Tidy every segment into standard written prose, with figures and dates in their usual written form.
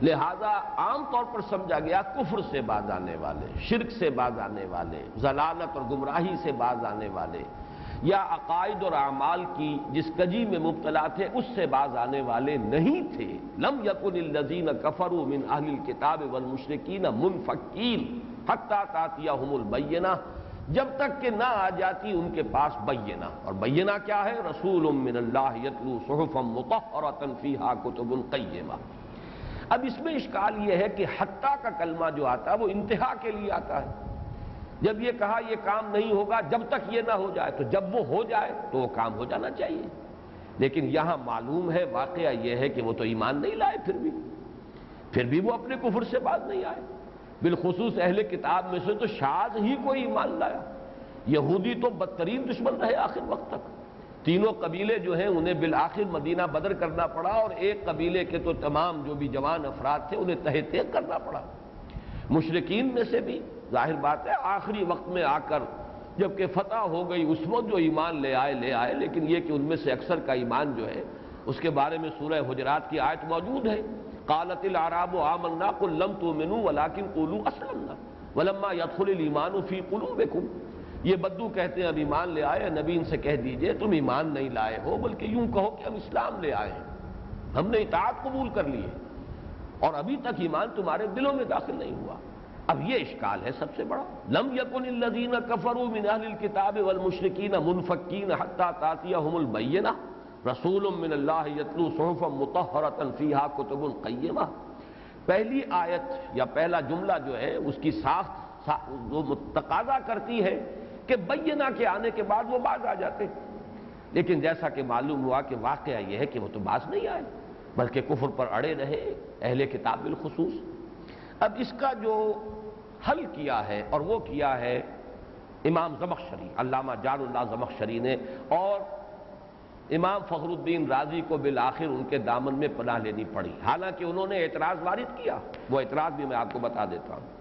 لہذا عام طور پر سمجھا گیا کفر سے باز آنے والے، شرک سے باز آنے والے، ضلالت اور گمراہی سے باز آنے والے، یا عقائد اور اعمال کی جس کجی میں مبتلا تھے اس سے باز آنے والے نہیں تھے۔ لم یکن الذین کفروا من اہل الکتاب والمشرکین منفکین حتی تأتیہم البینہ، جب تک کہ نہ آ جاتی ان کے پاس بینہ۔ اور بینہ کیا ہے؟ رسول من اللہ یتلو صحفا مطہرۃ فیہا کتب قیمہ۔ اب اس میں اشکال یہ ہے کہ حتیٰ کا کلمہ جو آتا ہے وہ انتہا کے لیے آتا ہے۔ جب یہ کہا یہ کام نہیں ہوگا جب تک یہ نہ ہو جائے، تو جب وہ ہو جائے تو وہ کام ہو جانا چاہیے۔ لیکن یہاں معلوم ہے، واقعہ یہ ہے کہ وہ تو ایمان نہیں لائے، پھر بھی وہ اپنے کفر سے باز نہیں آئے۔ بالخصوص اہل کتاب میں سے تو شاذ ہی کوئی ایمان لایا۔ یہودی تو بدترین دشمن رہے آخر وقت تک۔ تینوں قبیلے جو ہیں انہیں بالآخر مدینہ بدر کرنا پڑا، اور ایک قبیلے کے تو تمام جو بھی جوان افراد تھے انہیں تہہ تیغ کرنا پڑا۔ مشرکین میں سے بھی ظاہر بات ہے آخری وقت میں آ کر جبکہ فتح ہو گئی اس وقت جو ایمان لے آئے، لیکن یہ کہ ان میں سے اکثر کا ایمان جو ہے اس کے بارے میں سورہ حجرات کی آیت موجود ہے۔ قالت الاعراب آمنا قل لم تؤمنوا ولكن قولوا اسلمنا ولما يدخل الايمان في قلوبكم۔ یہ بدو کہتے ہیں اب ایمان لے آئے، نبی ان سے کہہ دیجئے تم ایمان نہیں لائے ہو، بلکہ یوں کہو کہ ہم اسلام لے آئے ہیں، ہم نے اطاعت قبول کر لی ہے، اور ابھی تک ایمان تمہارے دلوں میں داخل نہیں ہوا۔ اب یہ اشکال ہے سب سے بڑا۔ لم یکن الذین کفروا من اہل الکتاب والمشرکین منفکین حتی تأتیہم البینہ رسول من اللہ یتلو صحفا مطہرۃ فیہا کتب قیمہ۔ پہلی آیت یا پہلا جملہ جو ہے اس کی ساخت وہ تقاضا کرتی ہے کہ بینہ کے آنے کے بعد وہ باز آ جاتے، لیکن جیسا کہ معلوم ہوا کہ واقعہ یہ ہے کہ وہ تو باز نہیں آئے، بلکہ کفر پر اڑے رہے اہل کتاب بالخصوص۔ اب اس کا جو حل کیا ہے، اور وہ کیا ہے امام زمخشری، علامہ جار اللہ زمخشری نے، اور امام فخر الدین رازی کو بالآخر ان کے دامن میں پناہ لینی پڑی، حالانکہ انہوں نے اعتراض وارد کیا۔ وہ اعتراض بھی میں آپ کو بتا دیتا ہوں۔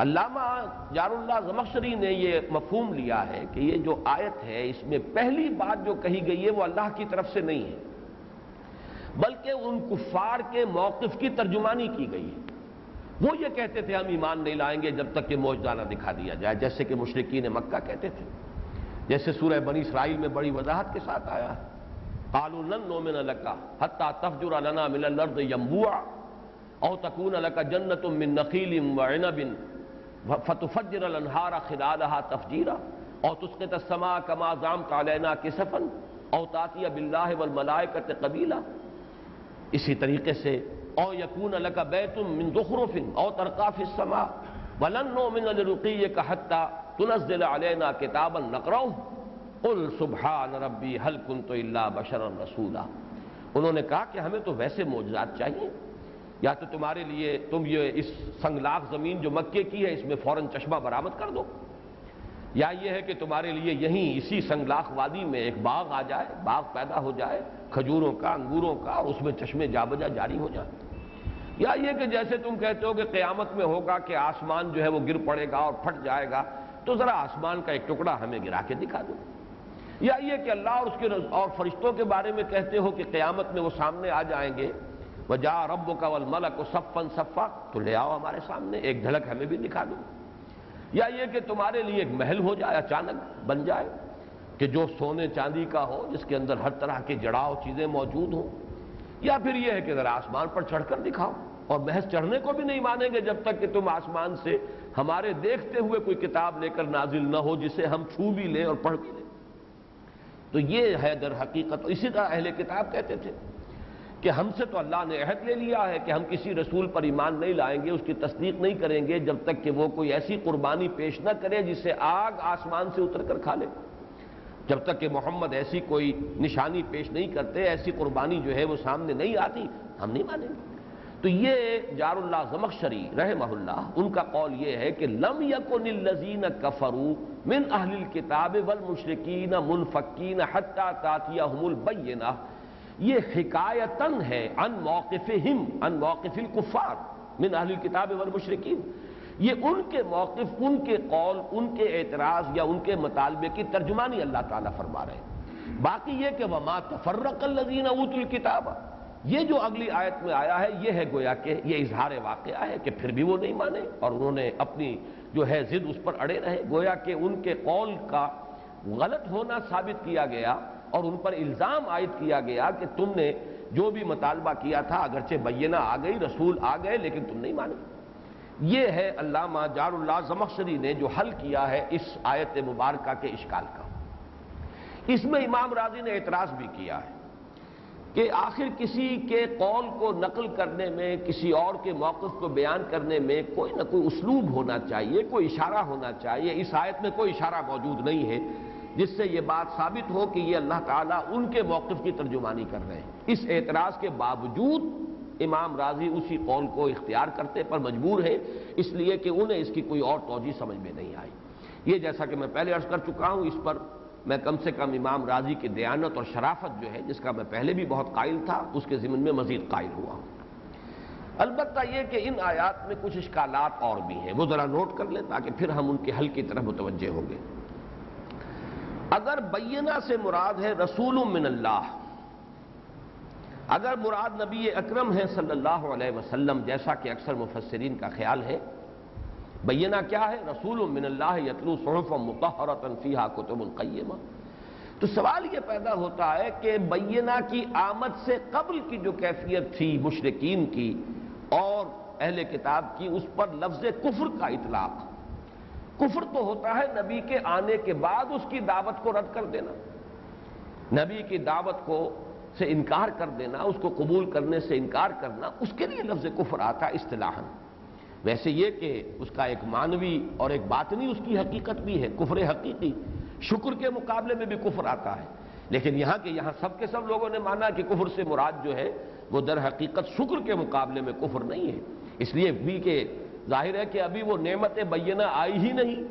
علامہ جار اللہ زمخشری نے یہ مفہوم لیا ہے کہ یہ جو آیت ہے اس میں پہلی بات جو کہی گئی ہے وہ اللہ کی طرف سے نہیں ہے، بلکہ ان کفار کے موقف کی ترجمانی کی گئی ہے۔ وہ یہ کہتے تھے ہم ایمان نہیں لائیں گے جب تک کہ معجزہ نہ دکھا دیا جائے، جیسے کہ مشرکین مکہ کہتے تھے، جیسے سورہ بنی اسرائیل میں بڑی وضاحت کے ساتھ آیا ہے۔ قالوا لن نؤمن لك حتى تفجر لنا من الارض ينبوعا او تكون لك جنة من نخيل وعنب فتفجر الانهار خلالها تفجيرا او تسقط السماء كما زعمت علينا كسفا او تاتي بالله والملائكة قبيلا۔ اسی طریقے سے او یکون لک بیت من زخرف او ترقی فی السماء ولن نؤمن لرقیک حتی تنزل علینا کتابا نقرؤہ قل سبحان ربی هل کنت الا بشرا رسولا۔ انہوں نے کہا کہ ہمیں تو ویسے معجزات چاہیے، یا تو تمہارے لیے تم یہ اس سنگلاخ زمین جو مکے کی ہے اس میں فوراً چشمہ برآمد کر دو، یا یہ ہے کہ تمہارے لیے یہیں اسی سنگلاخ وادی میں ایک باغ آ جائے، باغ پیدا ہو جائے کھجوروں کا، انگوروں کا، اور اس میں چشمے جا بجا جاری ہو جائے، یا یہ کہ جیسے تم کہتے ہو کہ قیامت میں ہوگا کہ آسمان جو ہے وہ گر پڑے گا اور پھٹ جائے گا، تو ذرا آسمان کا ایک ٹکڑا ہمیں گرا کے دکھا دو، یا یہ کہ اللہ اور اس کے اور فرشتوں کے بارے میں کہتے ہو کہ قیامت میں وہ سامنے آ جائیں گے، وَجَاءَ رَبُّكَ وَالْمَلَكُ صَفًّا صَفًّا، تو لے آؤ ہمارے سامنے ایک جھلک ہمیں بھی دکھا دو، یا یہ کہ تمہارے لیے ایک محل ہو جائے، اچانک بن جائے کہ جو سونے چاندی کا ہو، جس کے اندر ہر طرح کے جڑاؤ چیزیں موجود ہوں، یا پھر یہ ہے کہ ذرا آسمان پر چڑھ کر دکھاؤ، اور محض چڑھنے کو بھی نہیں مانیں گے جب تک کہ تم آسمان سے ہمارے دیکھتے ہوئے کوئی کتاب لے کر نازل نہ ہو جسے ہم چھو بھی لیں اور پڑھ بھی لیں۔ تو یہ ہے در حقیقت۔ اسی طرح اہل کتاب کہتے تھے کہ ہم سے تو اللہ نے عہد لے لیا ہے کہ ہم کسی رسول پر ایمان نہیں لائیں گے، اس کی تصدیق نہیں کریں گے جب تک کہ وہ کوئی ایسی قربانی پیش نہ کرے جسے آگ آسمان سے اتر کر کھا لے۔ جب تک کہ محمد ایسی کوئی نشانی پیش نہیں کرتے، ایسی قربانی جو ہے وہ سامنے نہیں آتی، ہم نہیں مانیں گے۔ تو یہ جار اللہ زمخشری رحمہ اللہ ان کا قول یہ ہے کہ لم یکن الذین کفروا من اہل الکتاب والمشرکین منفکین حتی تأتیہم البینہ، یہ حکایتاً ہے عن موقفہم، عن موقف الکفار من اہل الکتاب والمشرکین، یہ ان کے موقف، ان کے قول، ان کے اعتراض یا ان کے مطالبے کی ترجمانی اللہ تعالیٰ فرما رہے ہیں۔ باقی یہ کہ وما تفرق الذین اوتوا الکتاب، یہ جو اگلی آیت میں آیا ہے یہ ہے گویا کہ یہ اظہار واقعہ ہے کہ پھر بھی وہ نہیں مانے اور انہوں نے اپنی جو ہے ضد اس پر اڑے رہے، گویا کہ ان کے قول کا غلط ہونا ثابت کیا گیا اور ان پر الزام عائد کیا گیا کہ تم نے جو بھی مطالبہ کیا تھا اگرچہ بینہ آ گئی، رسول آ گئے، لیکن تم نہیں مانے۔ یہ ہے علامہ جار اللہ زمخشری نے جو حل کیا ہے اس آیت مبارکہ کے اشکال کا۔ اس میں امام راضی نے اعتراض بھی کیا ہے کہ آخر کسی کے قول کو نقل کرنے میں، کسی اور کے موقف کو بیان کرنے میں کوئی نہ کوئی اسلوب ہونا چاہیے، کوئی اشارہ ہونا چاہیے۔ اس آیت میں کوئی اشارہ موجود نہیں ہے جس سے یہ بات ثابت ہو کہ یہ اللہ تعالیٰ ان کے موقف کی ترجمانی کر رہے ہیں۔ اس اعتراض کے باوجود امام راضی اسی قول کو اختیار کرتے پر مجبور ہے، اس لیے کہ انہیں اس کی کوئی اور توجیہ سمجھ میں نہیں آئی۔ یہ جیسا کہ میں پہلے عرض کر چکا ہوں، اس پر میں کم سے کم امام راضی کی دیانت اور شرافت جو ہے، جس کا میں پہلے بھی بہت قائل تھا، اس کے ضمن میں مزید قائل ہوا ہوں۔ البتہ یہ کہ ان آیات میں کچھ اشکالات اور بھی ہیں، وہ ذرا نوٹ کر لیں تاکہ پھر ہم ان کے حل کی طرف متوجہ ہوں گے۔ اگر بینہ سے مراد ہے رسول من اللہ، اگر مراد نبی اکرم ہے صلی اللہ علیہ وسلم، جیسا کہ اکثر مفسرین کا خیال ہے، بینہ کیا ہے؟ رسول من اللہ یتلو صحفا مطہرۃ فیہا کتب قیمہ۔ تو سوال یہ پیدا ہوتا ہے کہ بینہ کی آمد سے قبل کی جو کیفیت تھی مشرکین کی اور اہل کتاب کی، اس پر لفظ کفر کا اطلاق۔ کفر تو ہوتا ہے نبی کے آنے کے بعد اس کی دعوت کو رد کر دینا، نبی کی دعوت کو سے انکار کر دینا، اس کو قبول کرنے سے انکار کرنا، اس کے لیے لفظ کفر آتا ہے اصطلاحاً۔ ویسے یہ کہ اس کا ایک معنوی اور ایک باطنی اس کی حقیقت بھی ہے، کفر حقیقی، شکر کے مقابلے میں بھی کفر آتا ہے، لیکن یہاں سب کے سب لوگوں نے مانا کہ کفر سے مراد جو ہے وہ در حقیقت شکر کے مقابلے میں کفر نہیں ہے، اس لیے بھی کہ ظاہر ہے کہ ابھی وہ نعمت بینہ آئی ہی نہیں،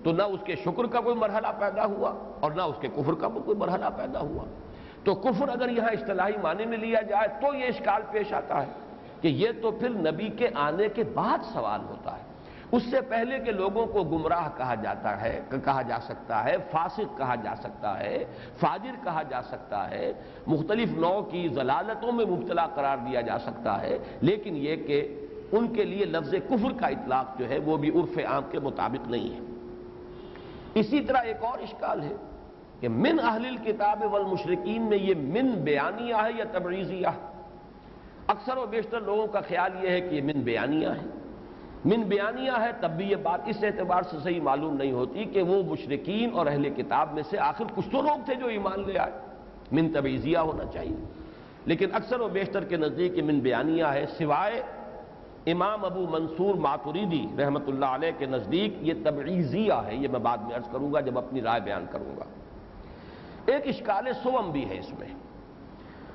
تو نہ اس کے شکر کا کوئی مرحلہ پیدا ہوا اور نہ اس کے کفر کا کوئی مرحلہ پیدا ہوا۔ تو کفر اگر یہاں اصطلاحی معنی میں لیا جائے تو یہ اشکال پیش آتا ہے کہ یہ تو پھر نبی کے آنے کے بعد سوال ہوتا ہے، اس سے پہلے کے لوگوں کو گمراہ کہا جا سکتا ہے، فاسق کہا جا سکتا ہے، فاجر کہا جا سکتا ہے، مختلف نوع کی ضلالتوں میں مبتلا قرار دیا جا سکتا ہے، لیکن یہ کہ ان کے لیے لفظ کفر کا اطلاق جو ہے وہ بھی عرف عام کے مطابق نہیں ہے۔ اسی طرح ایک اور اشکال ہے کہ من اہل الکتاب والمشرکین میں یہ من بیانیہ ہے یا تبعیضیہ؟ اکثر و بیشتر لوگوں کا خیال یہ ہے کہ یہ من بیانیہ ہے۔ من بیانیہ ہے تب بھی یہ بات اس اعتبار سے صحیح معلوم نہیں ہوتی کہ وہ مشرکین اور اہل کتاب میں سے آخر کچھ تو لوگ تھے جو ایمان لے آئے، من تبعیضیہ ہونا چاہیے، لیکن اکثر و بیشتر کے نزدیک یہ من بیانیہ ہے، سوائے امام ابو منصور ماتریدی رحمۃ اللہ علیہ کے نزدیک یہ تبعیضیہ ہے۔ یہ میں بعد میں عرض کروں گا جب اپنی رائے بیان کروں گا۔ ایک اشکال سوم بھی ہے اس میں،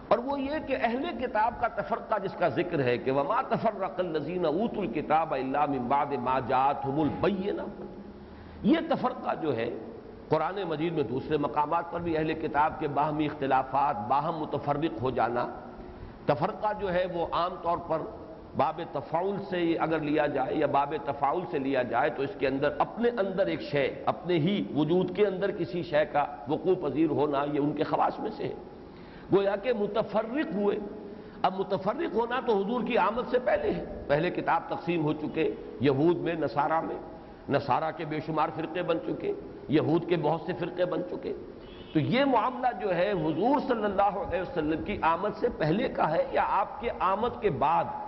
اور وہ یہ کہ اہل کتاب کا تفرقہ جس کا ذکر ہے کہ وما تفرق الذین اوتوا الکتاب الا من بعد ما جاءتهم البینہ، یہ تفرقہ جو ہے قرآن مجید میں دوسرے مقامات پر بھی اہل کتاب کے باہمی اختلافات، باہم متفرق ہو جانا، تفرقہ جو ہے وہ عام طور پر باب تفاعل سے اگر لیا جائے یا باب تفاعل سے لیا جائے تو اس کے اندر اپنے اندر ایک شے، اپنے ہی وجود کے اندر کسی شے کا وقوع پذیر ہونا، یہ ان کے خواص میں سے ہے، گویا کہ متفرق ہوئے۔ اب متفرق ہونا تو حضور کی آمد سے پہلے ہے، پہلے کتاب تقسیم ہو چکے، یہود میں، نصارہ کے بے شمار فرقے بن چکے، یہود کے بہت سے فرقے بن چکے، تو یہ معاملہ جو ہے حضور صلی اللہ علیہ وسلم کی آمد سے پہلے کا ہے یا آپ کے آمد کے بعد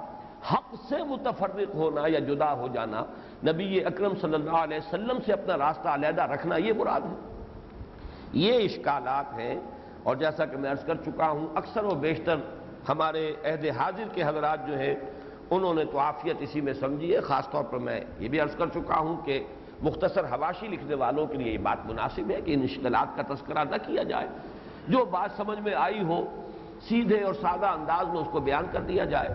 حق سے متفرق ہونا یا جدا ہو جانا، نبی اکرم صلی اللہ علیہ وسلم سے اپنا راستہ علیحدہ رکھنا، یہ مراد ہے۔ یہ اشکالات ہیں، اور جیسا کہ میں عرض کر چکا ہوں اکثر و بیشتر ہمارے عہد حاضر کے حضرات جو ہیں انہوں نے تو عافیت اسی میں سمجھی ہے۔ خاص طور پر میں یہ بھی عرض کر چکا ہوں کہ مختصر حواشی لکھنے والوں کے لیے یہ بات مناسب ہے کہ ان اشکالات کا تذکرہ نہ کیا جائے، جو بات سمجھ میں آئی ہو سیدھے اور سادہ انداز میں اس کو بیان کر دیا جائے۔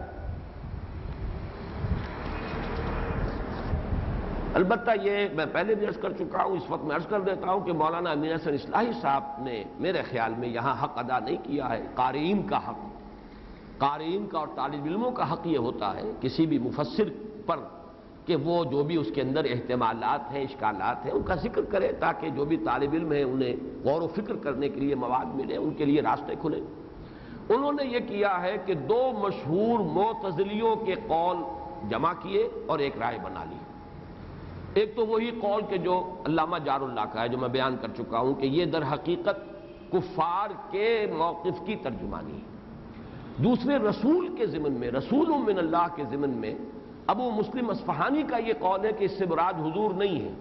البتہ یہ میں پہلے بھی عرض کر چکا ہوں، اس وقت میں عرض کر دیتا ہوں کہ مولانا امین حسن اصلاحی صاحب نے میرے خیال میں یہاں حق ادا نہیں کیا ہے، قارئین کا حق، قارئین کا اور طالب علموں کا حق یہ ہوتا ہے کسی بھی مفسر پر کہ وہ جو بھی اس کے اندر احتمالات ہیں، اشکالات ہیں، ان کا ذکر کرے تاکہ جو بھی طالب علم ہیں انہیں غور و فکر کرنے کے لیے مواد ملے، ان کے لیے راستے کھلے۔ انہوں نے یہ کیا ہے کہ دو مشہور معتزلیوں کے قول جمع کیے اور ایک رائے بنا لی۔ ایک تو وہی قول کہ جو علامہ جار اللہ کا ہے، جو میں بیان کر چکا ہوں کہ یہ در حقیقت کفار کے موقف کی ترجمانی ہے۔ دوسرے رسول کے ضمن میں، رسول من اللہ کے ضمن میں ابو مسلم اصفہانی کا یہ قول ہے کہ اس سے مراد حضور نہیں ہے،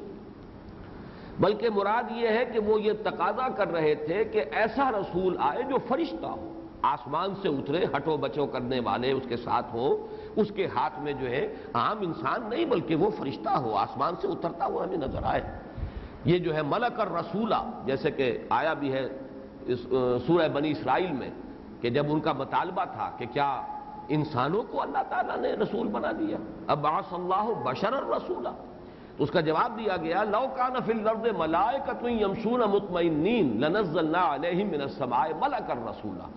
بلکہ مراد یہ ہے کہ وہ یہ تقاضا کر رہے تھے کہ ایسا رسول آئے جو فرشتہ ہو، آسمان سے اترے، ہٹو بچو کرنے والے اس کے ساتھ ہو، اس کے ہاتھ میں جو ہے عام انسان نہیں بلکہ وہ فرشتہ ہو، آسمان سے اترتا ہوا ہمیں نظر آئے۔ یہ جو ہے ملک الرسولہ، جیسے کہ آیا بھی ہے اس سورہ بنی اسرائیل میں کہ جب ان کا مطالبہ تھا کہ کیا انسانوں کو اللہ تعالیٰ نے رسول بنا دیا، ابعث اللہ بشرا رسولا، تو اس کا جواب دیا گیا لو کان فی الارض ملائکۃ یمشون مطمئنین لنزلنا علیہم من السماء ملکا رسولا،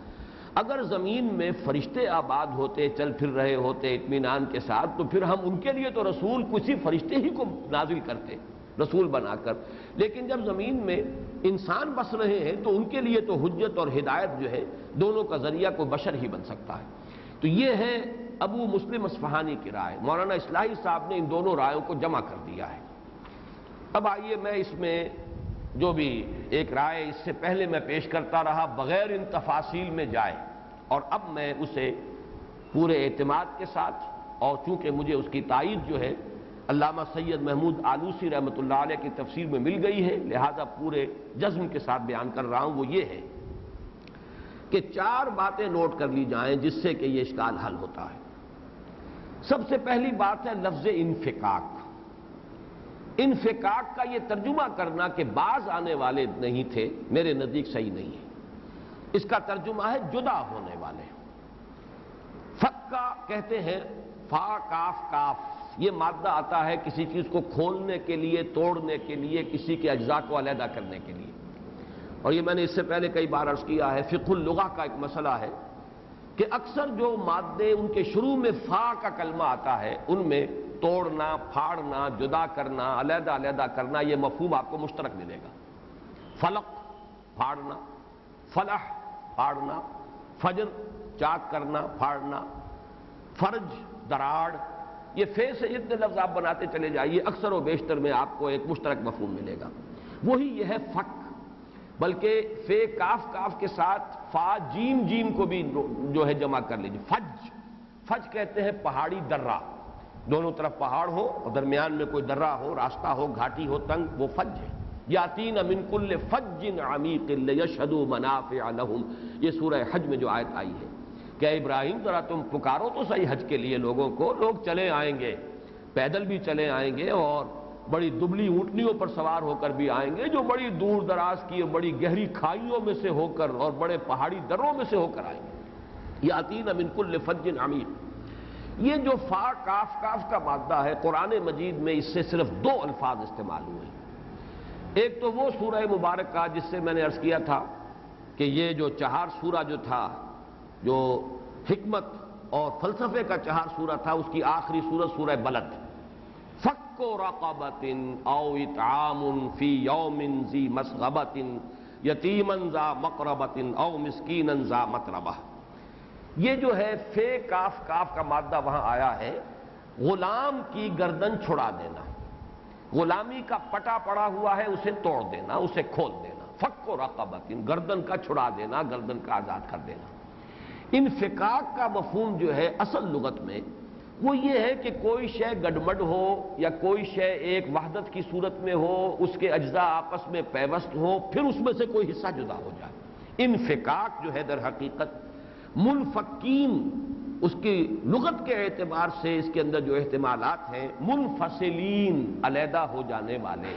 اگر زمین میں فرشتے آباد ہوتے، چل پھر رہے ہوتے اطمینان کے ساتھ، تو پھر ہم ان کے لیے تو رسول کسی فرشتے ہی کو نازل کرتے رسول بنا کر، لیکن جب زمین میں انسان بس رہے ہیں تو ان کے لیے تو حجت اور ہدایت جو ہے دونوں کا ذریعہ کوئی بشر ہی بن سکتا ہے۔ تو یہ ہے ابو مسلم اصفہانی کی رائے۔ مولانا اصلاحی صاحب نے ان دونوں رائوں کو جمع کر دیا ہے۔ اب آئیے میں اس میں جو بھی ایک رائے اس سے پہلے میں پیش کرتا رہا بغیر ان تفاصیل میں جائے، اور اب میں اسے پورے اعتماد کے ساتھ، اور چونکہ مجھے اس کی تائید جو ہے علامہ سید محمود آلوسی رحمۃ اللہ علیہ کی تفسیر میں مل گئی ہے، لہذا پورے جزم کے ساتھ بیان کر رہا ہوں۔ وہ یہ ہے کہ چار باتیں نوٹ کر لی جائیں جس سے کہ یہ اشکال حل ہوتا ہے۔ سب سے پہلی بات ہے لفظ انفکاک۔ انفکاک کا یہ ترجمہ کرنا کہ باز آنے والے نہیں تھے، میرے نزدیک صحیح نہیں ہے۔ اس کا ترجمہ ہے جدا ہونے والے۔ فکا کہتے ہیں، فا کاف کاف، یہ مادہ آتا ہے کسی چیز کو کھولنے کے لیے، توڑنے کے لیے، کسی کے اجزاء کو علیحدہ کرنے کے لیے، اور یہ میں نے اس سے پہلے کئی بار عرض کیا ہے، فقہ اللغہ کا ایک مسئلہ ہے کہ اکثر جو مادے ان کے شروع میں فا کا کلمہ آتا ہے، ان میں توڑنا، پھاڑنا، جدا کرنا، علیحدہ علیحدہ کرنا، یہ مفہوم آپ کو مشترک ملے گا۔ فلق پھاڑنا، فلح پھاڑنا، فجر چاک کرنا، پھاڑنا، فرج دراڑ، یہ فے سے جتنے لفظ آپ بناتے چلے جائیے اکثر و بیشتر میں آپ کو ایک مشترک مفہوم ملے گا، وہی یہ ہے فک۔ بلکہ فے کاف کاف کے ساتھ فا جیم جیم کو بھی جو ہے جمع کر لیجیے۔ فج، فج کہتے ہیں پہاڑی درہ، دونوں طرف پہاڑ ہو اور درمیان میں کوئی درہ ہو، راستہ ہو، گھاٹی ہو، تنگ، وہ فج ہے۔ یاتین من کل فج عمیق لیشہدوا منافع لہم، یہ سورہ حج میں جو آیت آئی ہے کہ اے ابراہیم ذرا تم پکارو تو صحیح حج کے لیے لوگوں کو، لوگ چلے آئیں گے، پیدل بھی چلے آئیں گے اور بڑی دبلی اونٹنیوں پر سوار ہو کر بھی آئیں گے، جو بڑی دور دراز کی اور بڑی گہری کھائیوں میں سے ہو کر اور بڑے پہاڑی دروں میں سے ہو کر آئیں گے۔ یاتین من کل فج عمیق، یہ جو فا کاف کاف کا مادہ ہے قرآن مجید میں اس سے صرف دو الفاظ استعمال ہوئے ہیں۔ ایک تو وہ سورہ مبارکہ جس سے میں نے عرض کیا تھا کہ یہ جو چہار سورہ جو تھا، جو حکمت اور فلسفے کا چہار سورہ تھا، اس کی آخری سورت سورہ بلد، فک رقبۃ او اطعام فی یوم ذی مسغبۃ یتیما ذا مقربۃ او مسکینا ذا متربہ، یہ جو ہے فے کاف کاف کا مادہ وہاں آیا ہے غلام کی گردن چھڑا دینا، غلامی کا پٹا پڑا ہوا ہے اسے توڑ دینا، اسے کھول دینا، فک رقبۃ، گردن کا چھڑا دینا، گردن کا آزاد کر دینا۔ انفکاک کا مفہوم جو ہے اصل لغت میں وہ یہ ہے کہ کوئی شے گڈمڈ ہو یا کوئی شے ایک وحدت کی صورت میں ہو، اس کے اجزاء آپس میں پیوست ہو، پھر اس میں سے کوئی حصہ جدا ہو جائے۔ انفکاک جو ہے در حقیقت منفکین، اس کی لغت کے اعتبار سے اس کے اندر جو احتمالات ہیں، منفصلین علیحدہ ہو جانے والے،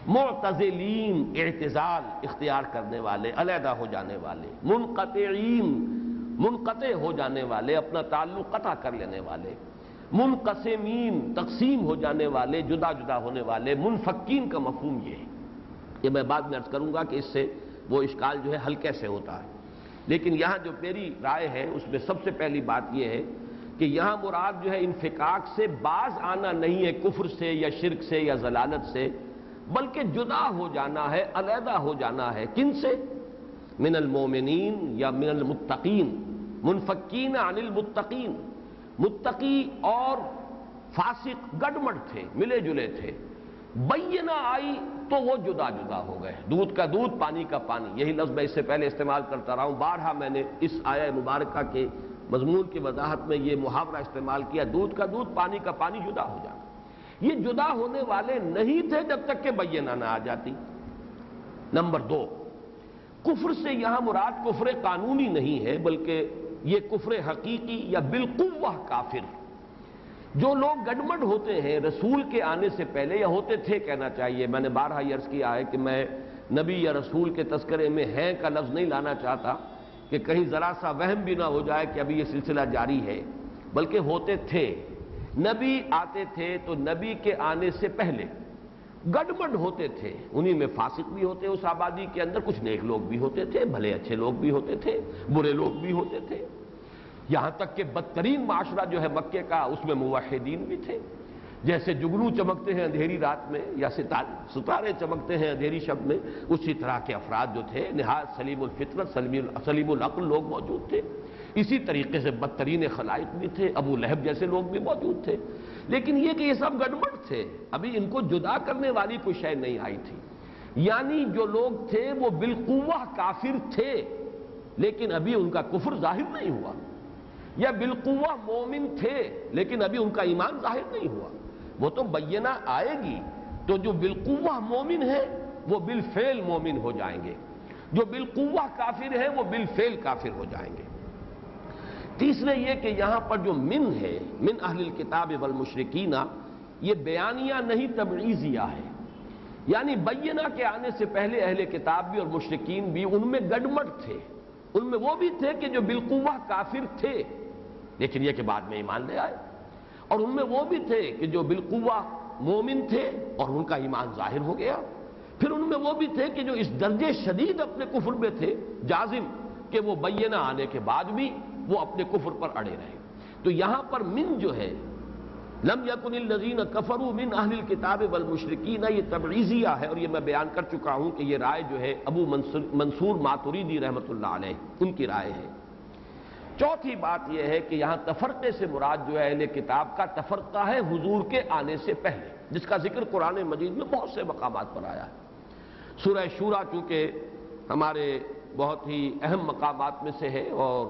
معتزلین اعتزال اختیار کرنے والے، علیحدہ ہو جانے والے، منقطعین منقطع ہو جانے والے، اپنا تعلق قطع کر لینے والے، منقسمین تقسیم ہو جانے والے، جدا جدا ہونے والے۔ منفکین کا مفہوم یہ ہے، یہ میں بعد میں عرض کروں گا کہ اس سے وہ اشکال جو ہے حل کیسے ہوتا ہے، لیکن یہاں جو میری رائے ہے اس میں سب سے پہلی بات یہ ہے کہ یہاں مراد جو ہے انفکاک سے باز آنا نہیں ہے، کفر سے یا شرک سے یا ضلالت سے، بلکہ جدا ہو جانا ہے، علیحدہ ہو جانا ہے۔ کن سے؟ من المومنین یا من المتقین، منفکین عن المتقین، متقی اور فاسق گڈمڈ تھے، ملے جلے تھے، بینہ آئی تو وہ جدا جدا ہو گئے، دودھ کا دودھ پانی کا پانی، یہی لفظ میں اس سے پہلے استعمال کرتا رہا ہوں، بارہا میں نے اس آیہ مبارکہ کے مضمون کی وضاحت میں یہ محاورہ استعمال کیا، دودھ کا دودھ پانی کا پانی جدا ہو جانا۔ یہ جدا ہونے والے نہیں تھے جب تک کہ بینہ نہ آ جاتی۔ نمبر دو، کفر سے یہاں مراد کفر قانونی نہیں ہے، بلکہ یہ کفر حقیقی یا بالقوہ کافر۔ جو لوگ گڈمڈ ہوتے ہیں رسول کے آنے سے پہلے، یا ہوتے تھے کہنا چاہیے، میں نے بارہا یہ عرض کیا ہے کہ میں نبی یا رسول کے تذکرے میں ہیں کا لفظ نہیں لانا چاہتا کہ کہیں ذرا سا وہم بھی نہ ہو جائے کہ ابھی یہ سلسلہ جاری ہے، بلکہ ہوتے تھے۔ نبی آتے تھے تو نبی کے آنے سے پہلے گڈمڈ ہوتے تھے، انہی میں فاسق بھی ہوتے، اس آبادی کے اندر کچھ نیک لوگ بھی ہوتے تھے، بھلے اچھے لوگ بھی ہوتے تھے، برے لوگ بھی ہوتے تھے، یہاں تک کہ بدترین معاشرہ جو ہے مکے کا، اس میں موحدین بھی تھے۔ جیسے جگنو چمکتے ہیں اندھیری رات میں یا ستارے چمکتے ہیں اندھیری شب میں، اسی طرح کے افراد جو تھے نہایت سلیم الفطرت سلیم العقل لوگ موجود تھے۔ اسی طریقے سے بدترین خلائق بھی تھے، ابو لہب جیسے لوگ بھی موجود تھے، لیکن یہ کہ یہ سب گڈمڈ تھے، ابھی ان کو جدا کرنے والی کوئی شے نہیں آئی تھی۔ یعنی جو لوگ تھے وہ بالقوہ کافر تھے، لیکن ابھی ان کا کفر ظاہر نہیں ہوا، یا بالقوہ مومن تھے لیکن ابھی ان کا ایمان ظاہر نہیں ہوا۔ وہ تو بینہ آئے گی تو جو بالقوہ مومن ہے وہ بالفعل مومن ہو جائیں گے، جو بالقوہ کافر ہے وہ بالفعل کافر ہو جائیں گے۔ تیسرے یہ کہ یہاں پر جو من ہے، من اہل الکتاب والمشرکین، یہ بیانیہ نہیں تبعیضیہ ہے، یعنی بینہ کے آنے سے پہلے اہل کتاب بھی اور مشرکین بھی ان میں گڈمڈ تھے، ان میں وہ بھی تھے کہ جو بالقوہ کافر تھے لیکن یہ کہ بعد میں ایمان لے آئے، اور ان میں وہ بھی تھے کہ جو بالقوہ مومن تھے اور ان کا ایمان ظاہر ہو گیا، پھر ان میں وہ بھی تھے کہ جو اس درجے شدید اپنے کفر میں تھے جازم کہ وہ بینہ آنے کے بعد بھی وہ اپنے کفر پر اڑے رہے۔ تو یہاں پر من جو ہے لم یکن الذین کفروا من اہل الکتاب والمشرکین، یہ تبعیضیہ ہے، اور یہ میں بیان کر چکا ہوں کہ یہ رائے جو ہے ابو منصور ماتریدی رحمۃ اللہ علیہ ان کی رائے ہے۔ چوتھی بات یہ ہے کہ یہاں تفرقے سے مراد جو ہے اہل کتاب کا تفرقہ ہے حضور کے آنے سے پہلے، جس کا ذکر قرآن مجید میں بہت سے مقامات پر آیا ہے۔ سورہ شورا چونکہ ہمارے بہت ہی اہم مقامات میں سے ہے، اور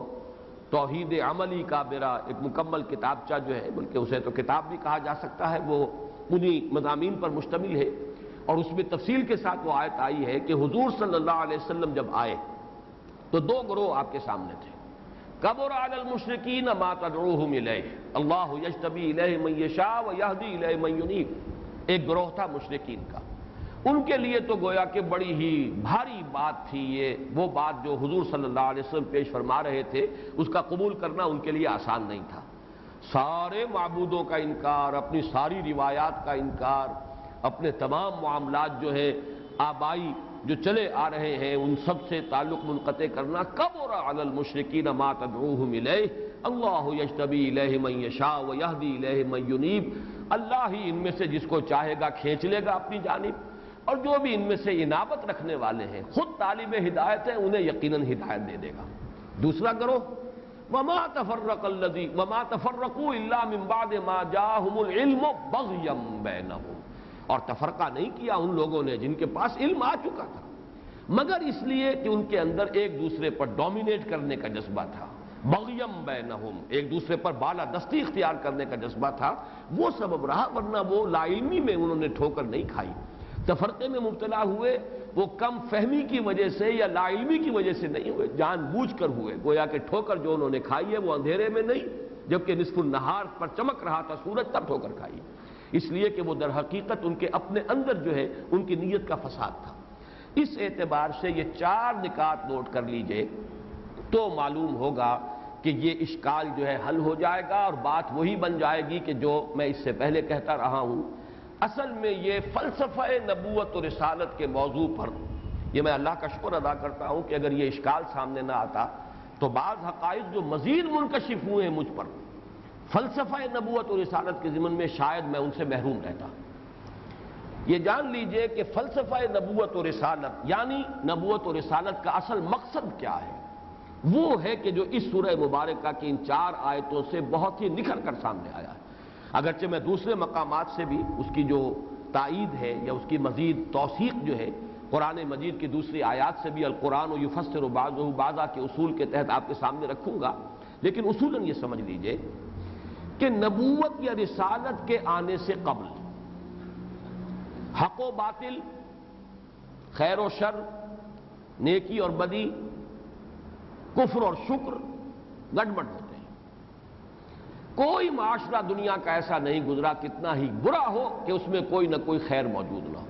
توحید عملی کا میرا ایک مکمل کتابچہ جو ہے، بلکہ اسے تو کتاب بھی کہا جا سکتا ہے، وہ انہی مضامین پر مشتمل ہے، اور اس میں تفصیل کے ساتھ وہ آیت آئی ہے کہ حضور صلی اللہ علیہ وسلم جب آئے تو دو گروہ آپ کے سامنے تھے۔ کبر علی المشرکین ما تدعوہم الیہ، اللہ یجتبی الیہ من یشاء ویہدی الیہ من ینیب، ایک گروہ تھا مشرکین کا، ان کے لیے تو گویا کہ بڑی ہی بھاری بات تھی یہ، وہ بات جو حضور صلی اللہ علیہ وسلم پیش فرما رہے تھے، اس کا قبول کرنا ان کے لیے آسان نہیں تھا۔ سارے معبودوں کا انکار، اپنی ساری روایات کا انکار، اپنے تمام معاملات جو ہے آبائی جو چلے آ رہے ہیں ان سب سے تعلق منقطع کرنا۔ کبر علی المشرکین ما تدعوہم الیہ، اللہ یجتبی الیہ من یشاء ویہدی الیہ من ینیب، اللہ ہی ان میں سے جس کو چاہے گا کھینچ لے گا اپنی جانب، اور جو بھی ان میں سے انابت رکھنے والے ہیں، خود طالب ہدایت ہیں، انہیں یقیناً ہدایت دے دے گا۔ دوسرا گروہ وما تفرقوا الا من بعد ما جاءهم العلم بغیا بینہم، اور تفرقہ نہیں کیا ان لوگوں نے جن کے پاس علم آ چکا تھا، مگر اس لیے کہ ان کے اندر ایک دوسرے پر ڈومینیٹ کرنے کا جذبہ تھا، بغیم بینہم، ایک دوسرے پر بالا دستی اختیار کرنے کا جذبہ تھا، وہ سبب رہا، ورنہ وہ لا علمی میں انہوں نے ٹھوکر نہیں کھائی۔ تفرقے میں مبتلا ہوئے وہ کم فہمی کی وجہ سے یا لا علمی کی وجہ سے نہیں ہوئے، جان بوجھ کر ہوئے، گویا کہ ٹھوکر جو انہوں نے کھائی ہے وہ اندھیرے میں نہیں، جبکہ نصف النہار پر چمک رہا تھا سورج، تب ٹھوکر کھائی، اس لیے کہ وہ در حقیقت ان کے اپنے اندر جو ہے ان کی نیت کا فساد تھا۔ اس اعتبار سے یہ چار نکات نوٹ کر لیجئے تو معلوم ہوگا کہ یہ اشکال جو ہے حل ہو جائے گا، اور بات وہی بن جائے گی کہ جو میں اس سے پہلے کہتا رہا ہوں۔ اصل میں یہ فلسفہ نبوت و رسالت کے موضوع پر یہ میں اللہ کا شکر ادا کرتا ہوں کہ اگر یہ اشکال سامنے نہ آتا تو بعض حقائق جو مزید منکشف ہوئے ہیں مجھ پر فلسفہ نبوت و رسالت کے ضمن میں، شاید میں ان سے محروم رہتا۔ یہ جان لیجئے کہ فلسفہ نبوت و رسالت یعنی نبوت و رسالت کا اصل مقصد کیا ہے، وہ ہے کہ جو اس سورہ مبارکہ کی ان 4 آیتوں سے بہت ہی نکھر کر سامنے آیا ہے۔ اگرچہ میں دوسرے مقامات سے بھی اس کی جو تائید ہے یا اس کی مزید توثیق جو ہے قرآن مجید کی دوسری آیات سے بھی القرآن یفسر بعضہ بعضا کے اصول کے تحت آپ کے سامنے رکھوں گا، لیکن اصولاً یہ سمجھ لیجئے کہ نبوت یا رسالت کے آنے سے قبل حق و باطل، خیر و شر، نیکی اور بدی، کفر اور شکر گڑبڑ ہوتے ہیں۔ کوئی معاشرہ دنیا کا ایسا نہیں گزرا کتنا ہی برا ہو کہ اس میں کوئی نہ کوئی خیر موجود نہ ہو،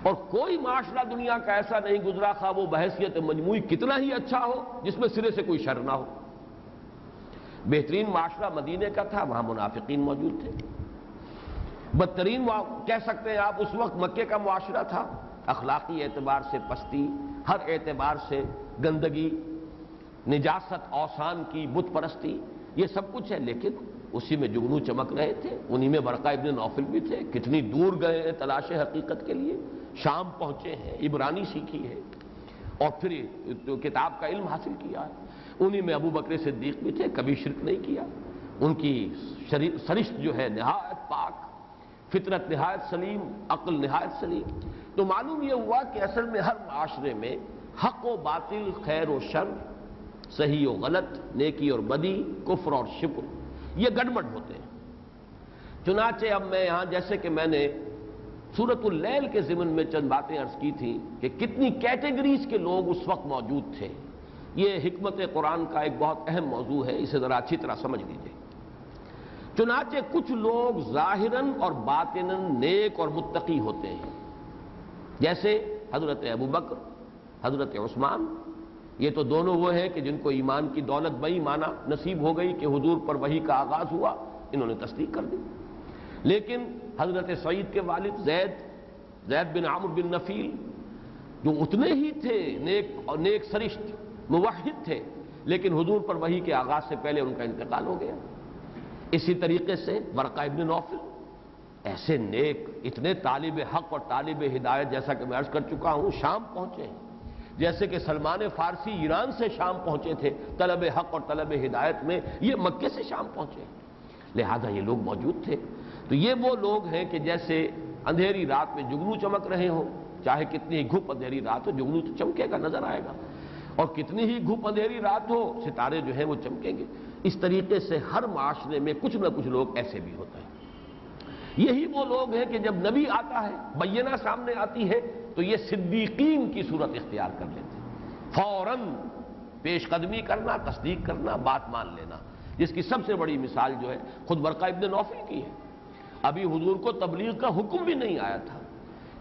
اور کوئی معاشرہ دنیا کا ایسا نہیں گزرا خواہ وہ بحیثیت مجموعی کتنا ہی اچھا ہو جس میں سرے سے کوئی شر نہ ہو۔ بہترین معاشرہ مدینے کا تھا، وہاں منافقین موجود تھے۔ بدترین کہہ سکتے ہیں آپ اس وقت مکے کا معاشرہ تھا، اخلاقی اعتبار سے پستی، ہر اعتبار سے گندگی، نجاست، اوثان کی بت پرستی، یہ سب کچھ ہے، لیکن اسی میں جگنو چمک رہے تھے۔ انہی میں ورقہ ابن نوفل بھی تھے، کتنی دور گئے ہیں تلاش حقیقت کے لیے، شام پہنچے ہیں، عبرانی سیکھی ہے اور پھر کتاب کا علم حاصل کیا ہے۔ انہی میں ابو بکر صدیق بھی تھے، کبھی شرک نہیں کیا، ان کی سرشت جو ہے نہایت پاک، فطرت نہایت سلیم، عقل نہایت سلیم۔ تو معلوم یہ ہوا کہ اصل میں ہر معاشرے میں حق و باطل، خیر و شر، صحیح و غلط، نیکی اور بدی، کفر اور شکر، یہ گڑبڑ ہوتے ہیں۔ چنانچہ اب میں یہاں جیسے کہ میں نے سورۃ اللیل کے ضمن میں چند باتیں عرض کی تھیں کہ کتنی کیٹیگریز کے لوگ اس وقت موجود تھے، یہ حکمت قرآن کا ایک بہت اہم موضوع ہے، اسے ذرا اچھی طرح سمجھ لیجیے۔ چنانچہ کچھ لوگ ظاہراً اور باطناً نیک اور متقی ہوتے ہیں، جیسے حضرت ابو بکر، حضرت عثمان، یہ تو دونوں وہ ہیں کہ جن کو ایمان کی دولت بئی مانا نصیب ہو گئی کہ حضور پر وحی کا آغاز ہوا، انہوں نے تصدیق کر دی۔ لیکن حضرت سعید کے والد زید بن عمرو بن نفیل، جو اتنے ہی تھے نیک سرشت، موحد تھے، لیکن حضور پر وحی کے آغاز سے پہلے ان کا انتقال ہو گیا۔ اسی طریقے سے ورقہ ابن نوفل، ایسے نیک، اتنے طالب حق اور طالب ہدایت، جیسا کہ میں عرض کر چکا ہوں، شام پہنچے ہیں، جیسے کہ سلمان فارسی ایران سے شام پہنچے تھے طلب حق اور طلب ہدایت میں، یہ مکے سے شام پہنچے ہیں، لہذا یہ لوگ موجود تھے۔ تو یہ وہ لوگ ہیں کہ جیسے اندھیری رات میں جگنو چمک رہے ہوں، چاہے کتنی ہی گھپ اندھیری رات ہو، جگنو تو چمکے گا، نظر آئے گا، اور کتنی ہی گھپ اندھیری رات ہو، ستارے جو ہیں وہ چمکیں گے۔ اس طریقے سے ہر معاشرے میں کچھ نہ کچھ لوگ ایسے بھی ہوتے ہیں۔ یہی وہ لوگ ہیں کہ جب نبی آتا ہے، بینہ سامنے آتی ہے، تو یہ صدیقین کی صورت اختیار کر لیتے ہیں، فوراً پیش قدمی کرنا، تصدیق کرنا، بات مان لینا، جس کی سب سے بڑی مثال جو ہے خود ورقہ ابن نوفل کی ہے۔ ابھی حضور کو تبلیغ کا حکم بھی نہیں آیا تھا،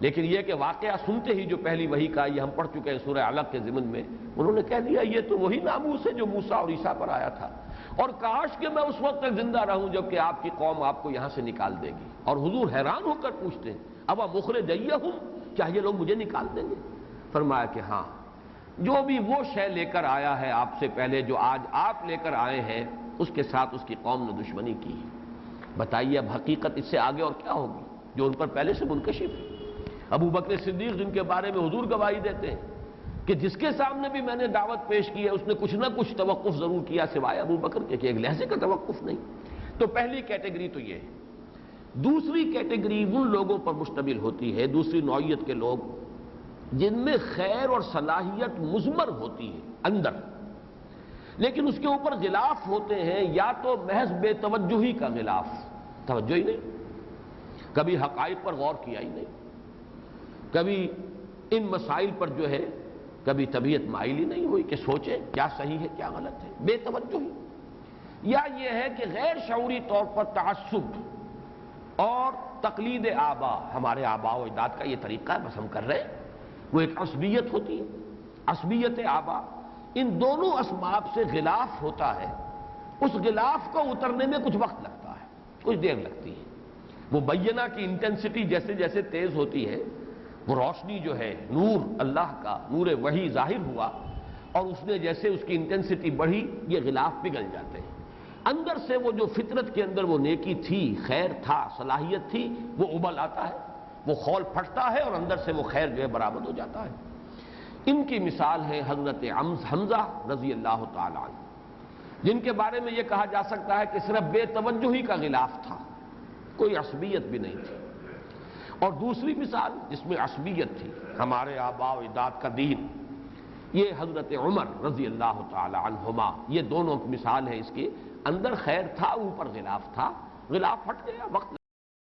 لیکن یہ کہ واقعہ سنتے ہی جو پہلی وحی کا یہ ہم پڑھ چکے ہیں سورہ علق کے ضمن میں، انہوں نے کہہ دیا یہ تو وہی ناموس ہے جو موسیٰ اور عیسیٰ پر آیا تھا، اور کاش کہ میں اس وقت تک زندہ رہوں جب کہ آپ کی قوم آپ کو یہاں سے نکال دے گی۔ اور حضور حیران ہو کر پوچھتے ہیں اب مخرجیہم، کیا یہ لوگ مجھے نکال دیں گے؟ فرمایا کہ ہاں، جو بھی وہ شے لے کر آیا ہے آپ سے پہلے، جو آج آپ لے کر آئے ہیں، اس کے ساتھ اس کی قوم نے دشمنی کی ہے۔ بتائیے اب حقیقت اس سے آگے اور کیا ہوگی جو ان پر پہلے سے منکشف ہے۔ ابو بکر صدیق جن کے بارے میں حضور گواہی دیتے ہیں کہ جس کے سامنے بھی میں نے دعوت پیش کی ہے اس نے کچھ نہ کچھ توقف ضرور کیا سوائے ابو بکر کے کہ ایک لہجے کا توقف نہیں۔ تو پہلی کیٹیگری تو یہ ہے۔ دوسری کیٹیگری ان لوگوں پر مشتمل ہوتی ہے، دوسری نوعیت کے لوگ جن میں خیر اور صلاحیت مضمر ہوتی ہے اندر، لیکن اس کے اوپر غلاف ہوتے ہیں، یا تو محض بے توجہی کا غلاف، توجہ ہی نہیں، کبھی حقائق پر غور کیا ہی نہیں، کبھی ان مسائل پر جو ہے کبھی طبیعت مائل ہی نہیں ہوئی کہ سوچیں کیا صحیح ہے کیا غلط ہے، بے توجہی۔ یا یہ ہے کہ غیر شعوری طور پر تعصب اور تقلید آبا، ہمارے آبا و اجداد کا یہ طریقہ ہے بس ہم کر رہے ہیں، وہ ایک عصبیت ہوتی ہے، عصبیت آبا۔ ان دونوں اسباب سے غلاف ہوتا ہے، اس غلاف کو اترنے میں کچھ وقت لگتا ہے، کچھ دیر لگتی ہے۔ وہ بینہ کی انٹینسٹی جیسے جیسے تیز ہوتی ہے، وہ روشنی جو ہے، نور اللہ کا، نور وحی ظاہر ہوا، اور اس نے جیسے اس کی انٹینسٹی بڑھی، یہ غلاف پگھل جاتے ہیں۔ اندر سے وہ جو فطرت کے اندر وہ نیکی تھی، خیر تھا، صلاحیت تھی، وہ ابل آتا ہے، وہ خول پھٹتا ہے اور اندر سے وہ خیر جو ہے برآمد ہو جاتا ہے۔ ان کی مثال ہے حضرت حمزہ رضی اللہ تعالی عنہ، جن کے بارے میں یہ کہا جا سکتا ہے کہ صرف بے توجہی کا غلاف تھا، کوئی عصبیت بھی نہیں تھی۔ اور دوسری مثال جس میں عصبیت تھی، ہمارے آباء و اجداد کا دین، یہ حضرت عمر رضی اللہ تعالی عنہما، یہ دونوں مثال ہے اس کی، اندر خیر تھا، اوپر غلاف تھا، غلاف پھٹ گیا، وقت